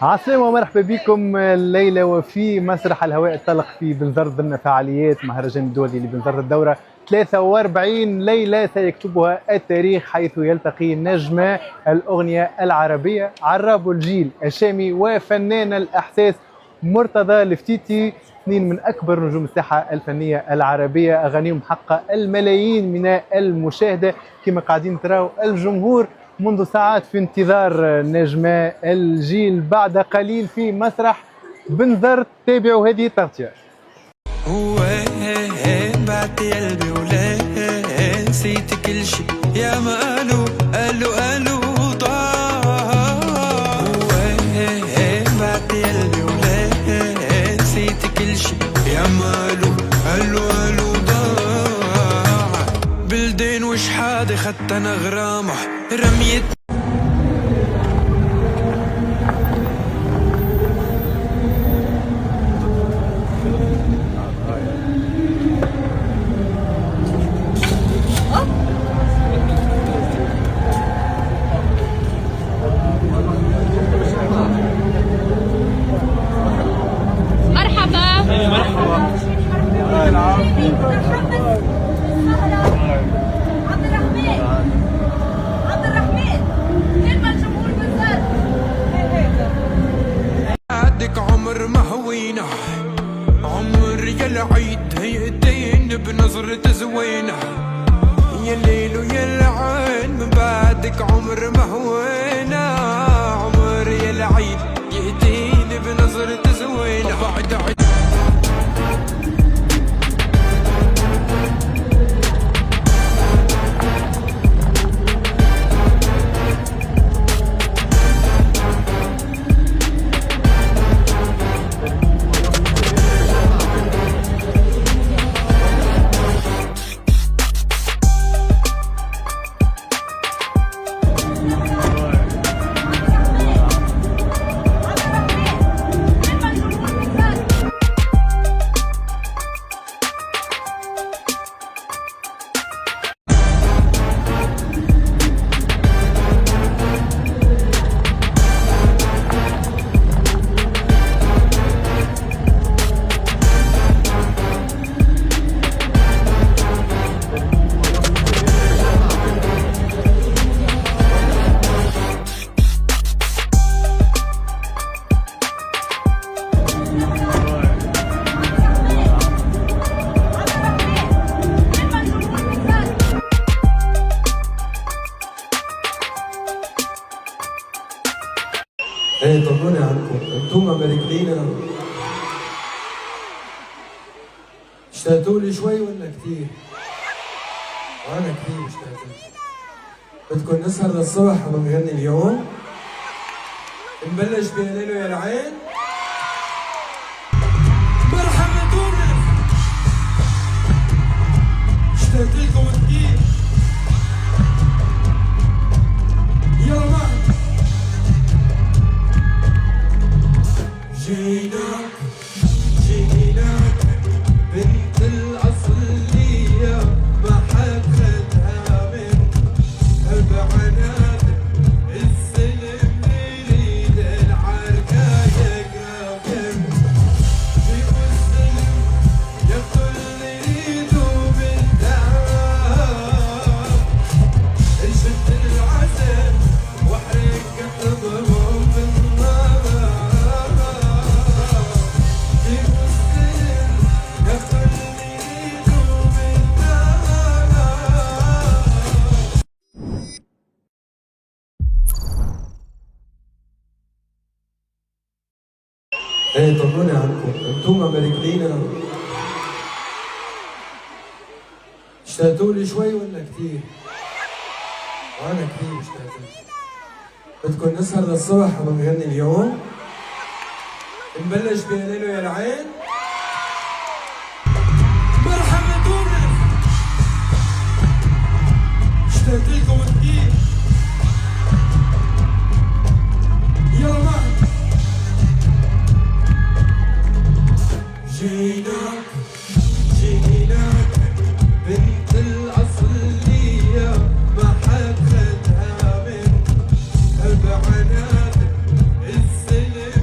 عسلامة ومرحبا بكم الليلة وفي مسرح الهواء الطلق في بنزرت ضمن فعاليات مهرجان الدولي لبنزرت الدورة 43 ليلة سيكتبها التاريخ، حيث يلتقي نجم الأغنية العربية عراب الجيل الشامي وفنان الإحساس مرتضى الفتيتي، اثنين من أكبر نجوم الساحة الفنية العربية، أغانيهم حق الملايين من المشاهدة كما قاعدين تراو الجمهور منذ ساعات في انتظار نجم الجيل. بعد قليل في مسرح بنزرت، تابعوا هذه التغطية. بعد قلبي ولا نسيت كل شي يا ما قالوا ضاع. بعد قلبي ولا نسيت كل شي يا ما قالوا ضاع. بلدين وش حادي خدت انا غرامه رميت. عمر ما هوينا عمر يا العيد هيدين بنظرة زوينة يا الليل ويا العين من بعدك عمر ما هوينا عمر يا العيد يهدين بنظرة زوينة بعد عيد. ايه طمنوني عنكم، انتم مركلين. اشتقتوا لي شوي ولا كثير؟ وانا كثير اشتقت. بدكم نسهر للصبح ونغني اليوم؟ نبلش بيا ليلو يا العين. مرحبا تونس، اشتقت لكم كثير. يلا معي. جيناك بنت الأصلية ما حد خدها من بعنات السلم يريد العركة يقرب جيبوا السلم يقتل يريدوا بالدعم نشد العسل واحرق قلبهم بالنار. ايه طمنوني عنكم، انتم مركلين. اشتقتوا لي شوي ولا كثير؟ وانا كثير اشتقت. بدكم نسهر للصبح ونغني اليوم؟ نبلش بيا ليلو يا العين. مرحبا تونس، اشتقت لكم كثير. يلا معي. جيناك بنت الأصلية ما حد خدها من بعنات السلم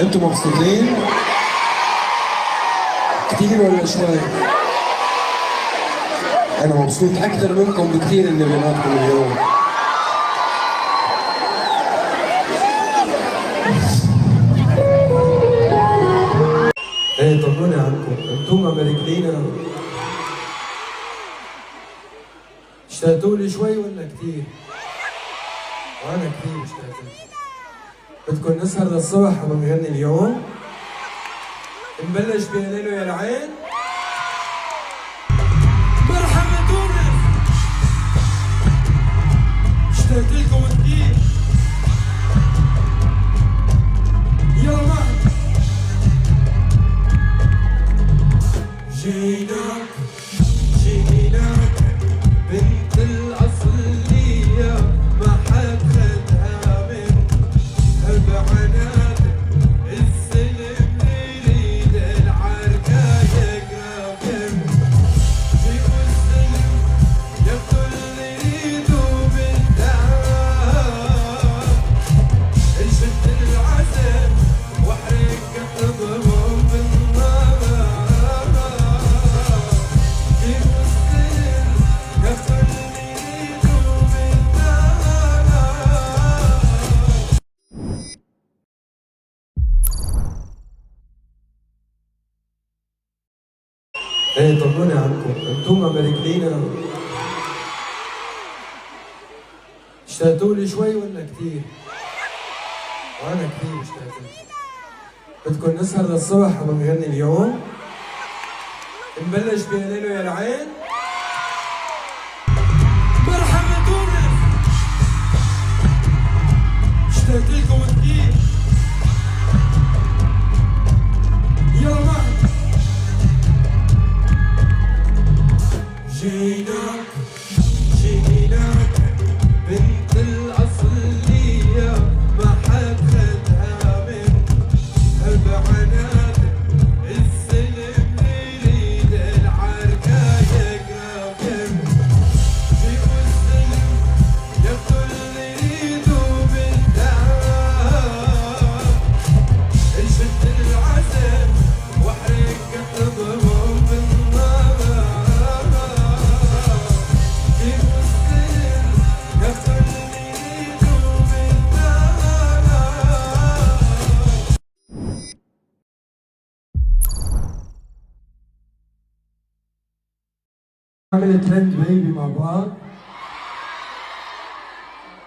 انتوا مبسوطين؟ كتير ولا شوي؟ انا مبسوط اكثر منكم بكثير اني بيناتكم اليوم. ايه طمنوني عنكم، انتم امريكيين اشتقتوا لي شوي ولا كثير؟ وانا كثير اشتقت لكم. بدكم نسهر للصبح ونغني اليوم؟ نبلش بيا ليلو يا العين؟ مرحبا تونس! اشتقت لكم كثير. يلا معي. جيناك جيناك بنت الأصلية ما حد خدها من بعناد السلم نريد العركاية ايه طمنوني عنكم، انتم امريكلينا. اشتقتوا لي شوي ولا كثير؟ وانا كثير اشتقت لكم. بدكم نسهر للصبح ونغني اليوم؟ نبلش بيا ليلو يا العين. مرحبا تونس، اشتقت لكم كثير. يلا معي. جيناك جيناك بنت الأصلية، ما حد خدها من بعناد السلم ليليد العركة يقرب جيبوا السلم ياخدوا اللي يريدوا من دار نشد العسل واحرق قلبهم بالنار جيبوا السلم ياخدوا اللي يريدوا من دار. نعمل ترند بيبي مع بعض.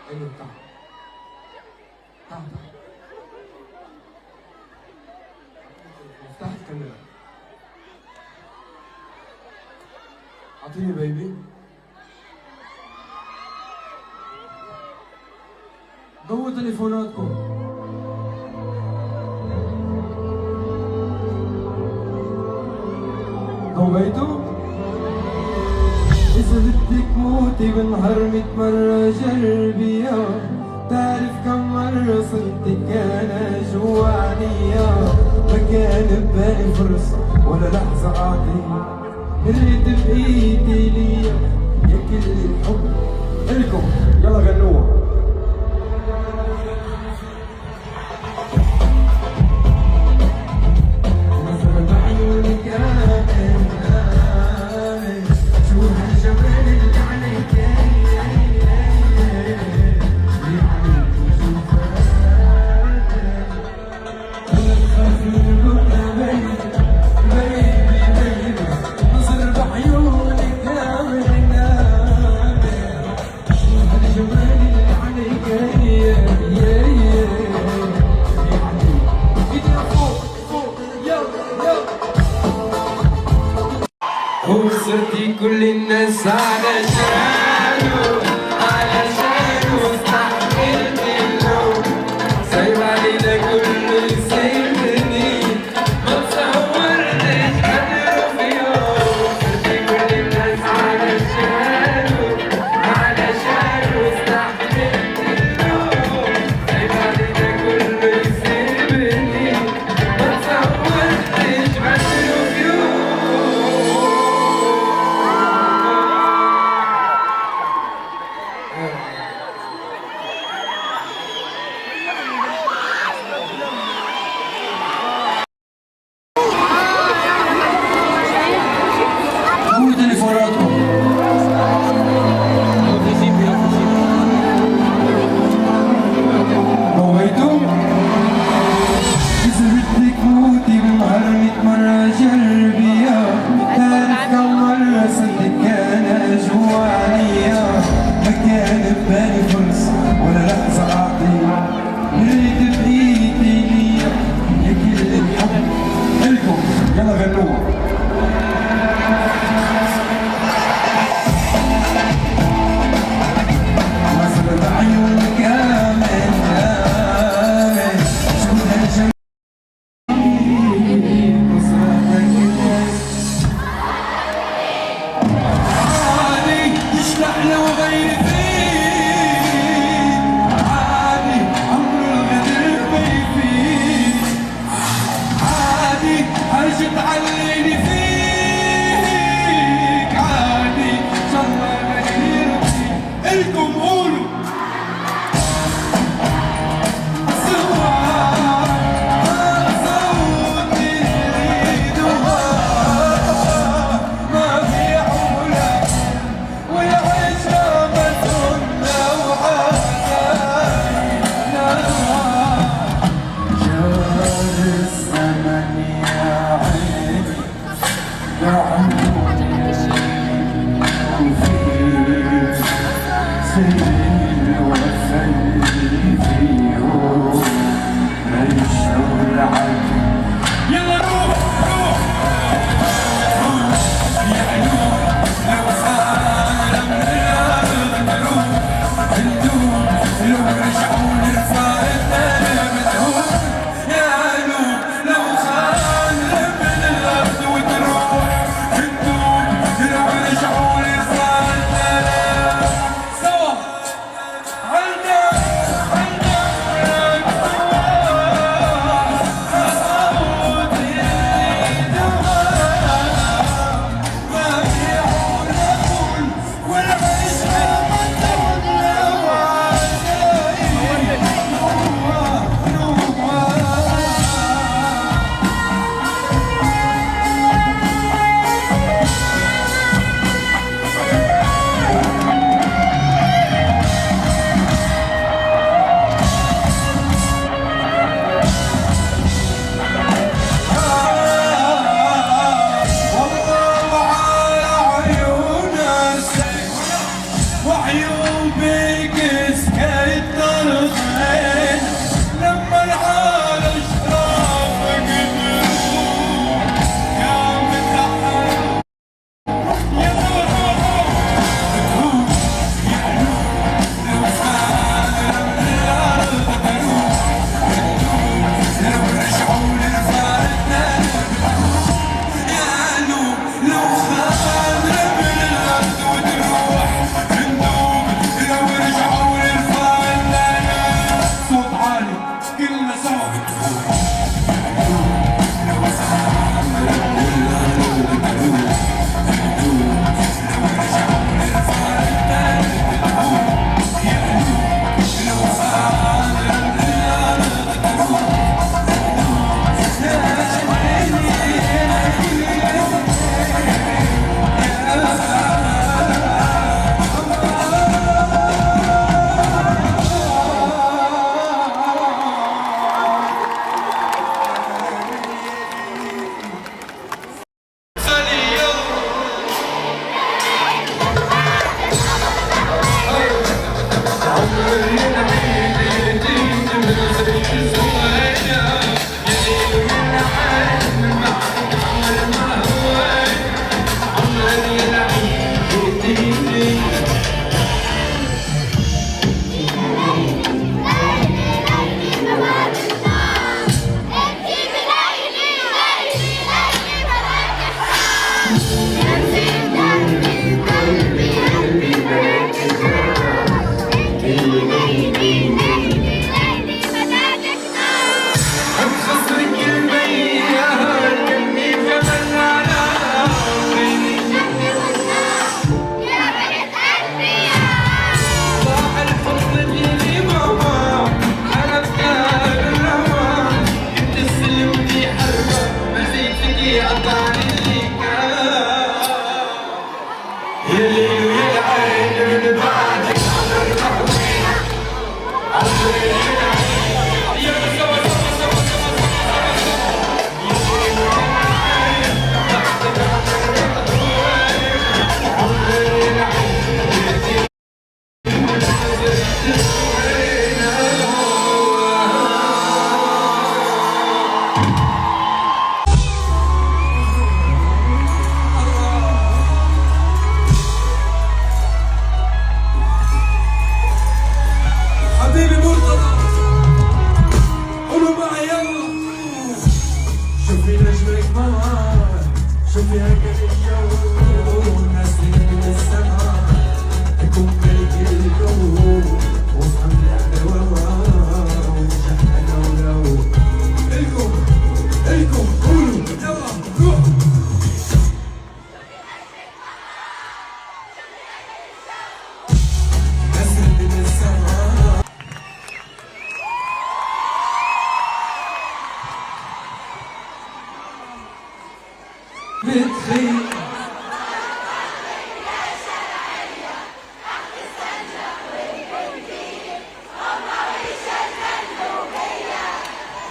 ايوه تعال تعال افتح الكاميرا. اعطيني بيبي. ضووا تليفوناتكم. ضويتوا؟ إذا بدك موتي بنهار 100 مرة جربيها، تعرف كم مرة صرتك أنا جوا عينيا، ما كان ببالي فرصة ولا لحظة أعطيك، مريت بإيدي ليا يا كل الحب إلكم. يلا غنوها. وصرتي كل الناس علشانه استحملت اللوم، سايب علينا كله يسيبني، ما تصورتش قدره في يوم. صرتي كل الناس علشانه استحملت اللوم، سايب علينا كله يسيبني، ما تصورتش قدره في يوم. 1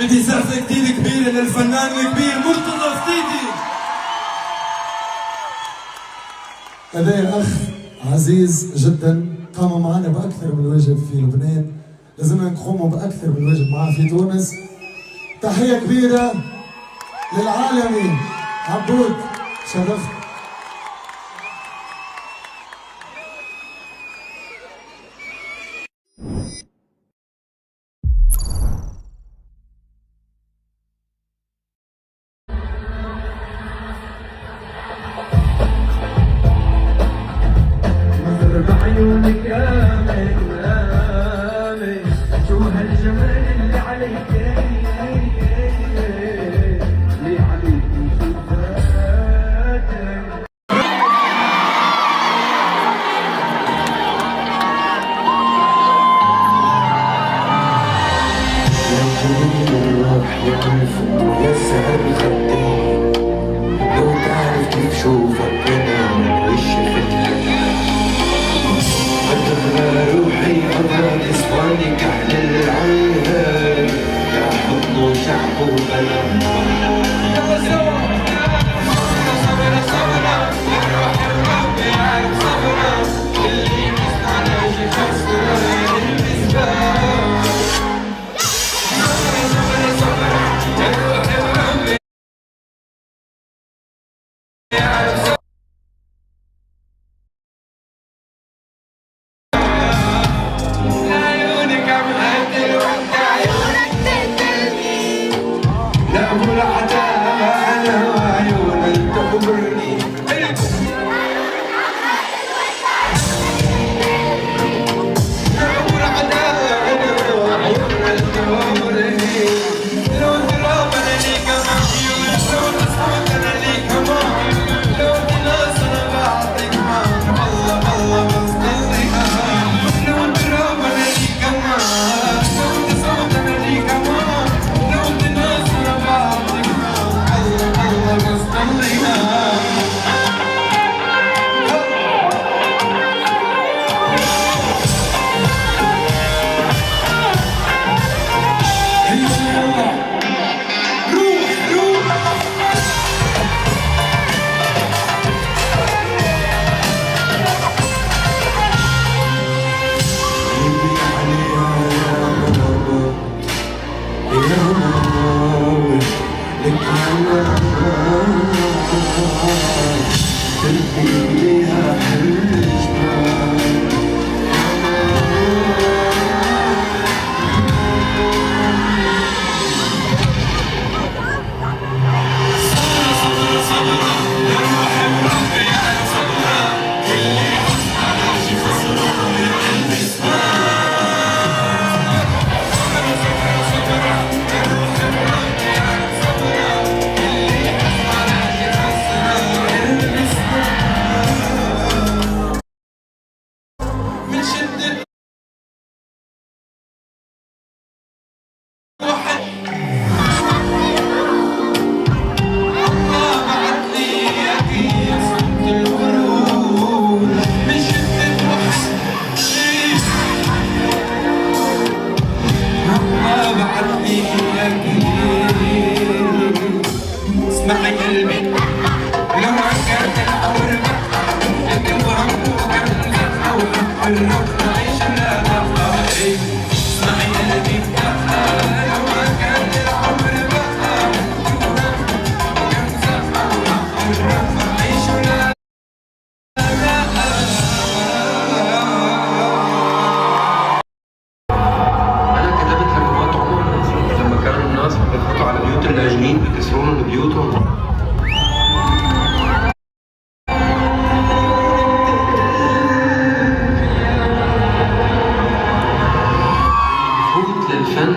بدي سقفة كتير كبيرة للفنان الكبير مرتضى فتيتي. هذا أخ عزيز جدا قام معنا بأكثر من واجب في لبنان، لازمنا نقوموا بأكثر من واجب معاه في تونس. تحية كبيرة للعالمي عبود، شرفت. بعيونك آمن آمن، شو هالجمال اللي عليك اللي عليك شوفاتك. يا سهر خدي لو تعرف كيف شوفك انا من وش فتحك، فتغرى روحي أضرب اسواني كحل العين، يا حضن وشعب وبلا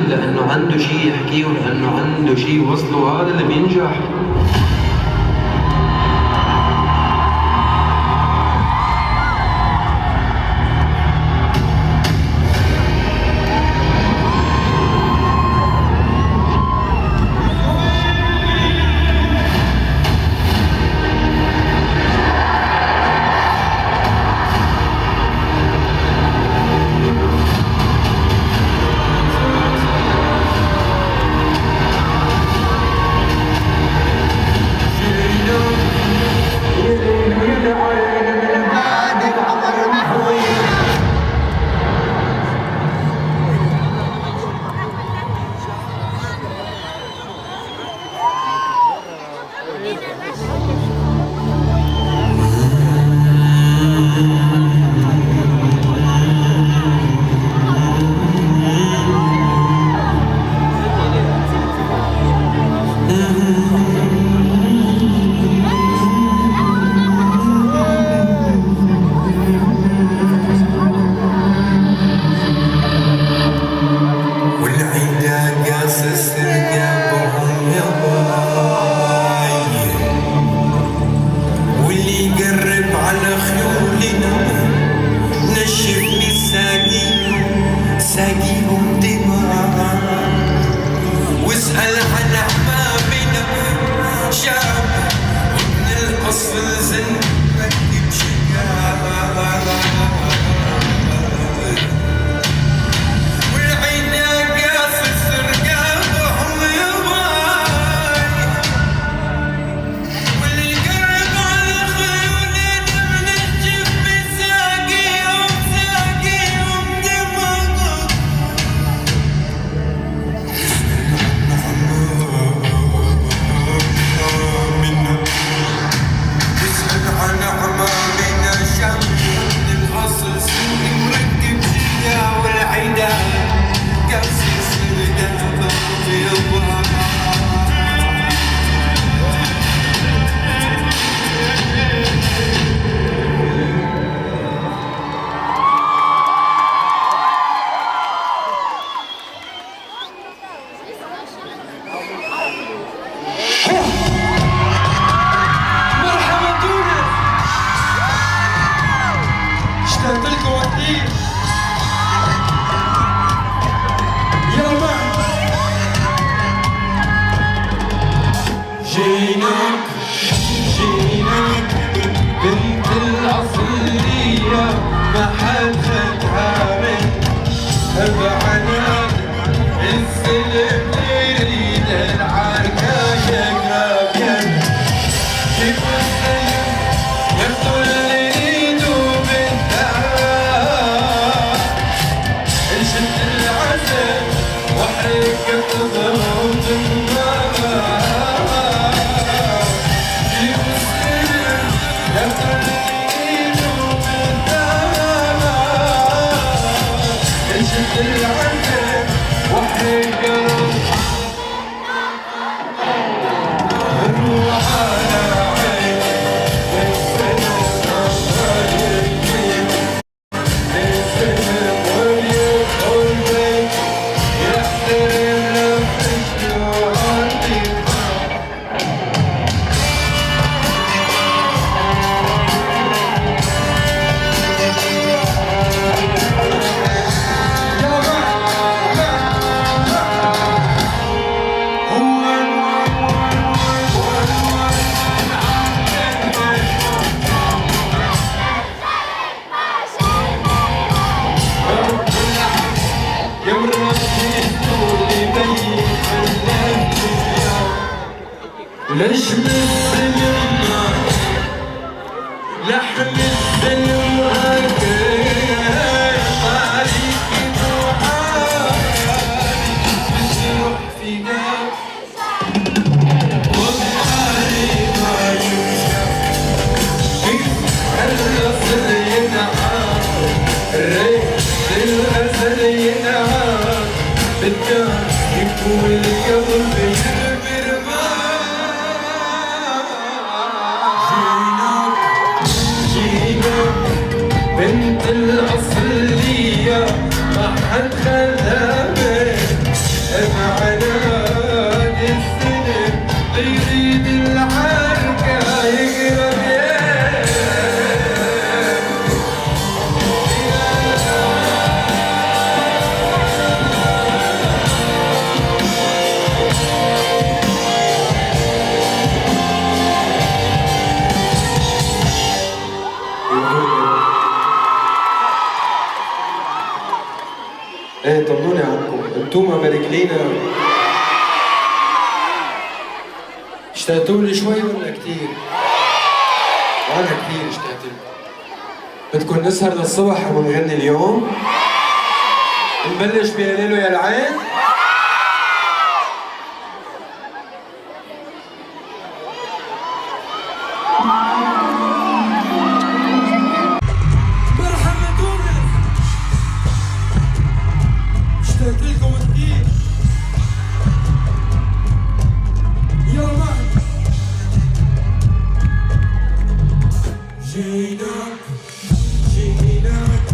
لأنه عنده شيء يحكيه ولأنه عنده شيء يوصله، هذا اللي بينجح. لحن السلم هكاك عليك دعائي تروح فيها والله ما يوجد الأصل ينعم الريح الأصل ينعم بالدار يكون القلب بنت الأصلية ما حد خلاها بعناد السلم يريد العركة يقرب ايه طمنوني عنكم، انتوما مرجلينا اشتقتوا لي شوي ولا كثير؟ وانا كثير اشتقت لكم. بدكم نسهر للصبح ونغني اليوم؟ نبلش بيا ليلو يا العين؟ جيناك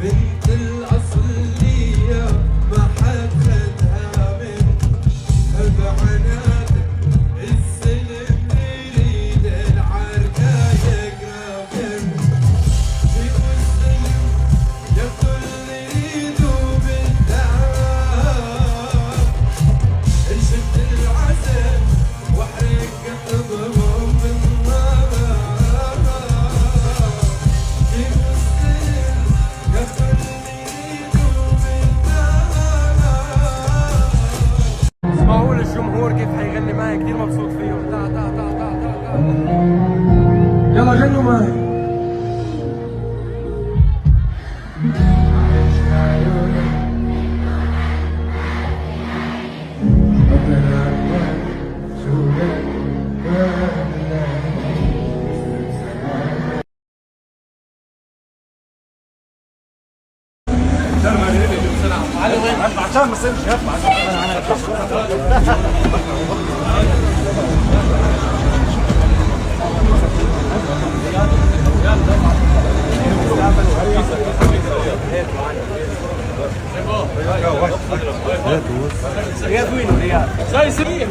بنت الأصلية ما حد خدها من بعناد السلم يريد العركة يقرب جيبوا السلم يقتل يريدوا بالدار نشد العسل واحرق قلبهم بالنار اسمعوا للجمهور كيف حيغني معي كثير مبسوط فيهم. تا تا تا تا تا يلا غنوا معي. عشان ما يصيرش يطلع رياض وينه رياض؟ جاي سمين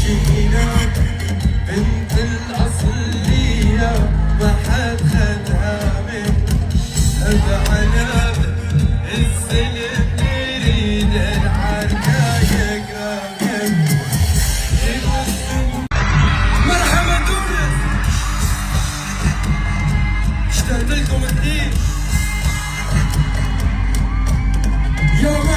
جيناك بنت الأصلية ما حد خدها من بعناد السلم يريد العركة يقرب مرحبا تونس اشتقت لكم كثير يوم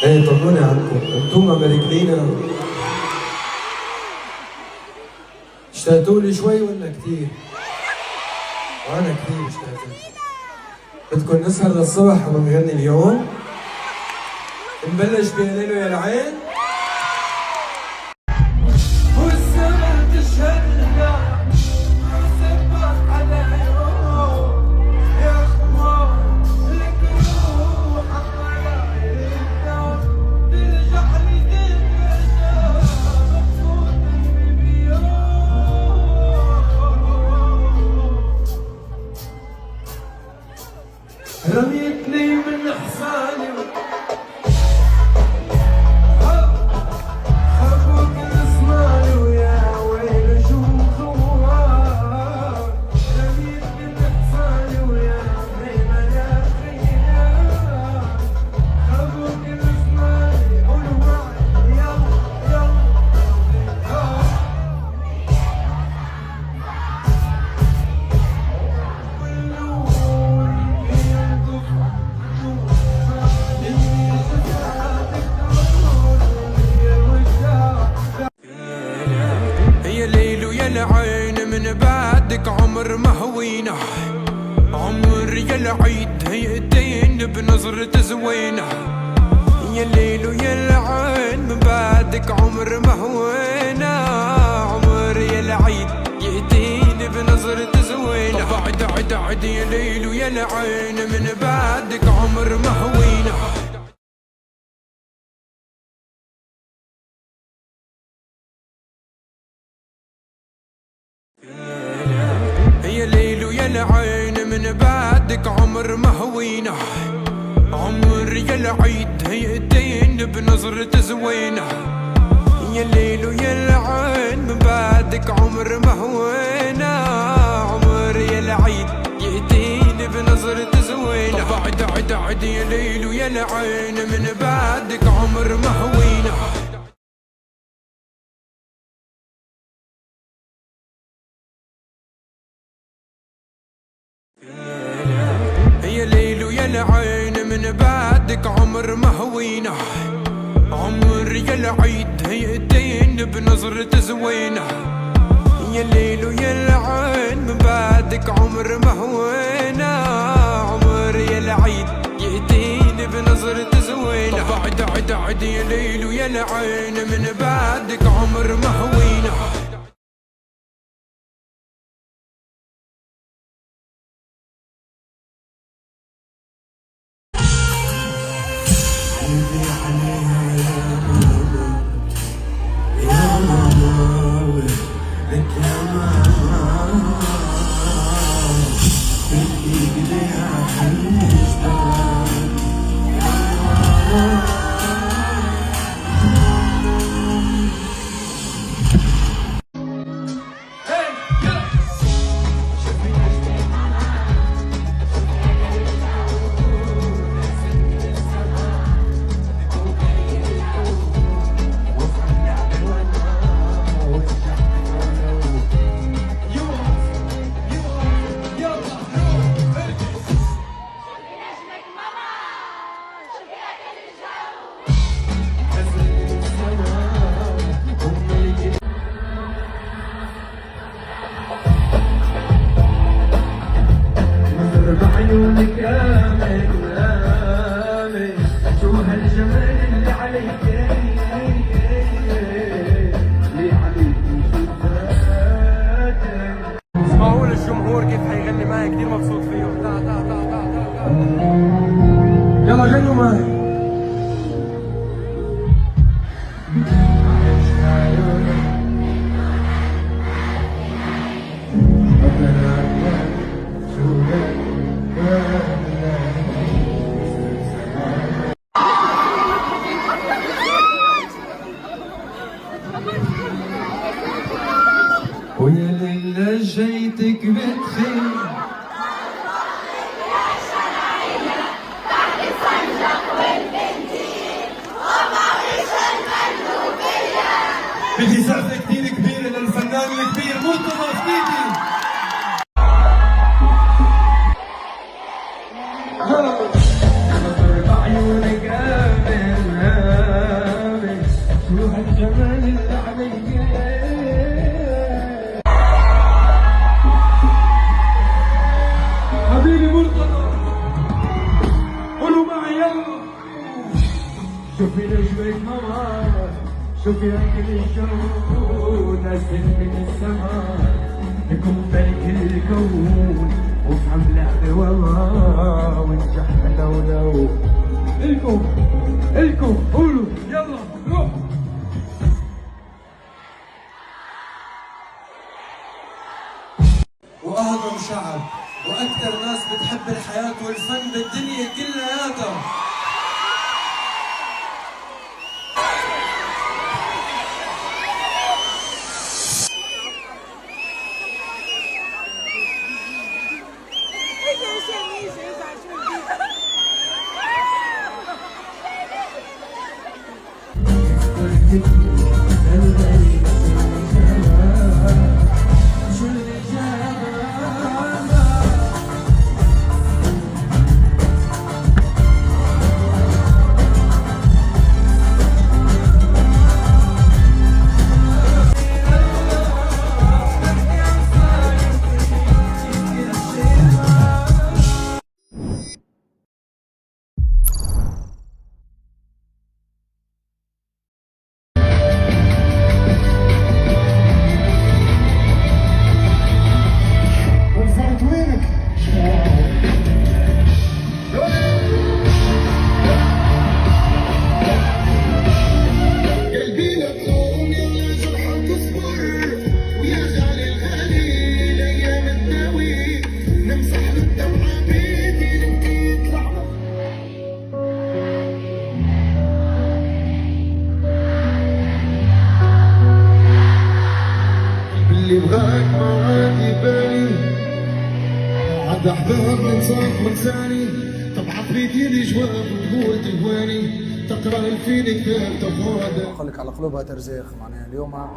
ايه طمنوني عنكم، انتم امريكينا. اشتقتوا لي شوي ولا كثير؟ وانا كثير اشتقت لكم. بدكم نسهر للصبح ونغني اليوم؟ نبلش بيا ليلو يا العين. والسما تشهد لنا سبق على يوم يا اخوان لك روح عمايلنا ترجع لي تترجى مبسوط بيوم. رميتني من حصاني العين من بعدك عمر ما هوينا، عمر يا العيد هيئتين بنظرة زوينة. يا الليل ويا العين من بعدك عمر ما هوينا، عمر يا العيد يأتين بنظرة زوينة. بعد عد عد يا ليل ويا العين من بعدك عمر ما هوينا. يا ليل ويا العين من بعدك عمر ما هوينا، عمر يا العيد هيئتين بنظرة زوينة. يا الليل ويا العين من بعدك عمر ما هوينا، عمر يا العيد يأتين بنظرة زوينة. بعد عد عد يا ليل ويا العين من بعدك عمر ما هوينا. يا ليل ويا العين من بعدك عمر ما هوينا، عمر يا العيد هيئتين بنظرة زوينة. يا الليل ويا العين من بعدك عمر ما هوينا، عمر يا العيد يأتين بنظرة زوينة. بعد عد عد يا ليل ويا العين من بعدك عمر ما هوينا. عيونك آمن آمن شو هالجمال اللي عليك اللي عليك اسمعوا للجمهور كيف حيغني معي، كثير مبسوط فيه. يلا غنوا معي. ويا ليلى جيتك بتخيل بعد الصنجق والبنزين ومعرش المندوبية. بدي سقفة كتير كبيرة للفنان الكبير مرتضى صديقي. عيونك آمن شوف يا كل الكون نازل من السماء يكون ملك الكون وفهم لعبة والله ونجح لو الكم قولوا يلا روح. وأعظم شعب وأكثر ناس بتحب الحياة والفن بالدنيا كلياتها. اللي بغاك ما عاد يبالي عاد احباب من صاف من ثاني طب عفريتي لي جواب وتقول تهواني تقرا فيني كتاب تفاضل اقول لك على قلوبها ترزاق. معناها اليوم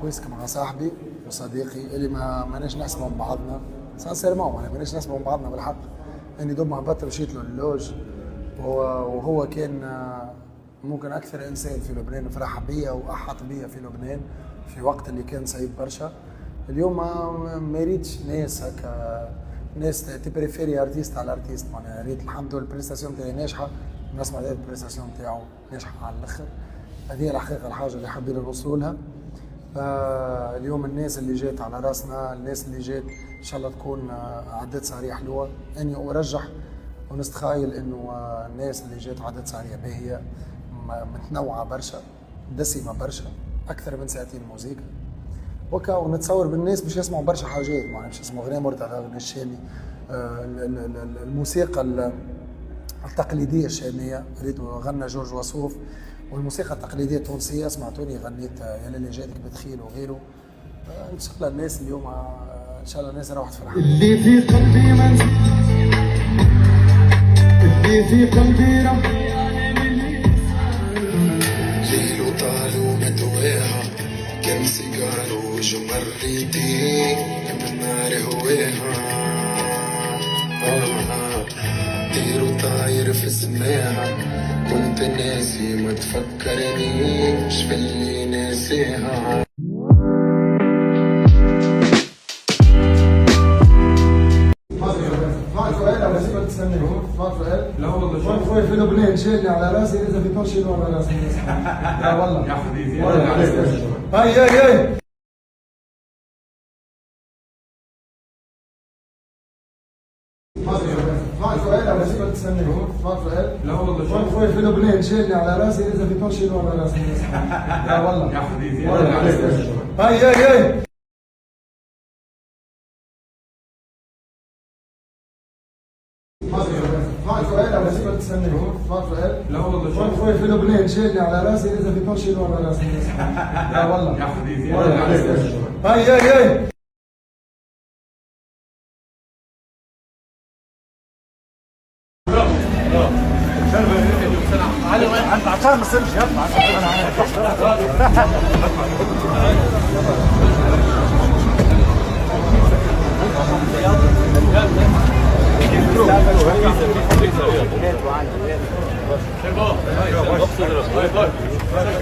بويسك مع صاحبي وصديقي اللي ماناش نحسبوا من بعضنا سانسيرمون، معناها ماناش نحسبوا من بعضنا بالحق. اني دوب هبطت مشيت له اللوج وهو كان ممكن اكثر انسان في لبنان فرح بيا واحط بيا في لبنان في وقت اللي كان صعيب برشا. اليوم ما ريتش ناس هكا ناس تبريفيري ارتيست على ارتيست، معناها ريت الحمد لله البريستاسيون تاعي ناجحه، نسمع البريستاسيون تاعو ناجحه على الاخر. هذه هي الحقيقه الحاجه اللي حبينا نوصلوا لها. اليوم الناس اللي جات على راسنا، الناس اللي جات ان شاء الله تكون عدد سعريه حلوه. اني ارجح ونستخايل انه الناس اللي جات عدد سعريه باهيه متنوعه برشا، دسمه برشا، اكثر من ساعتين موزيكا وكا. ونتصور بالناس باش يسمعوا برشا حاجات، معناها باش يسمعوا غناء مرتضى، غناء الشامي، الموسيقى التقليديه الشاميه ريتو غنى جورج وسوف، والموسيقى التقليديه التونسيه سمعتوني غنيت يا للي جاتك بتخيل وغيره. ان شاء الله الناس اليوم ان شاء الله الناس روحت فرحانه. اللي في قلبي منزل اللي في قلبي رب ليل وطال ومتواها كم سيجار وجمر ريتي من نار هواها طير وطاير في السماء كنت ناسي ما تفكرنيش في اللي ناسيها. لا والله شوف في لبنان شيلني على راسي اذا في طول شيلوا على راسي. لا والله يا حبيبي هاي لا والله شوف في لبنان شيلني على راسي اذا في طول شيلوا على راسي. لا والله يا حبيبي هاي لا والله شوف في لبنان شيلني على راسي اذا في طول شيلوا على راسي. لا والله يا حبيبي هاي عشان ما يصيرش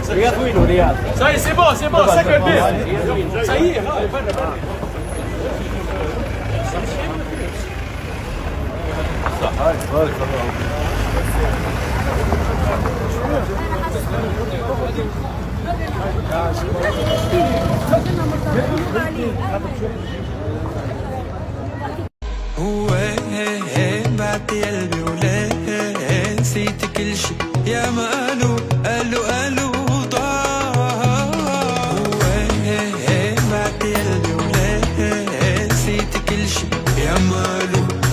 رياض وينو رياض؟ سي بون سكر بيه صحيح صح هو بعت قلبي ولا نسيت كل شي يا ما قالوا ضاع. هو بعت قلبي ولا نسيت كل شي يا ما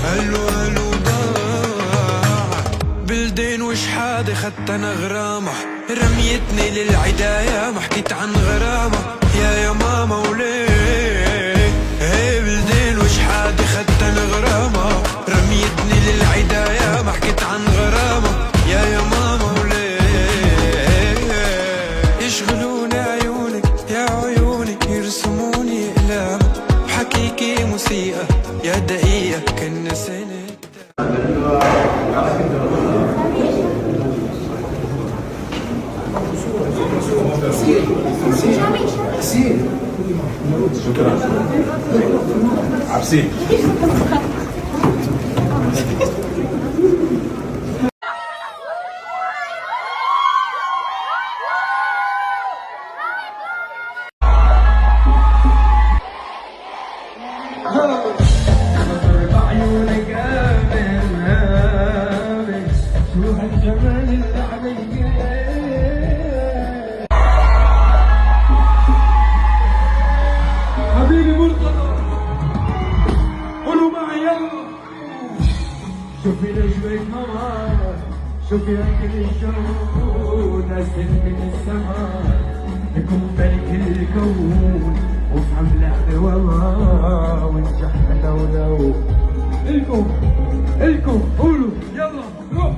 قالوا ضاع. بلدين وشحادة خدت انا غرامة رميتني للعداية ما حكيت عن غرامة يا ماما وليه. بلدين وشحادة خدت انا غرامة رميتني للعداية ما حكيت عن غرامة يا ماما وليه. يشغلوني عيونك يا عيونك يرسموني اقلام بحكيكي موسيقى يا دقيقة كنا سنة. عبسين شوفي نجمة نهار شوفي أكل الجو نازل من السماء لكم ملك الكون وفهم لعبة وما ونجح لو الكم قولوا يلا روح.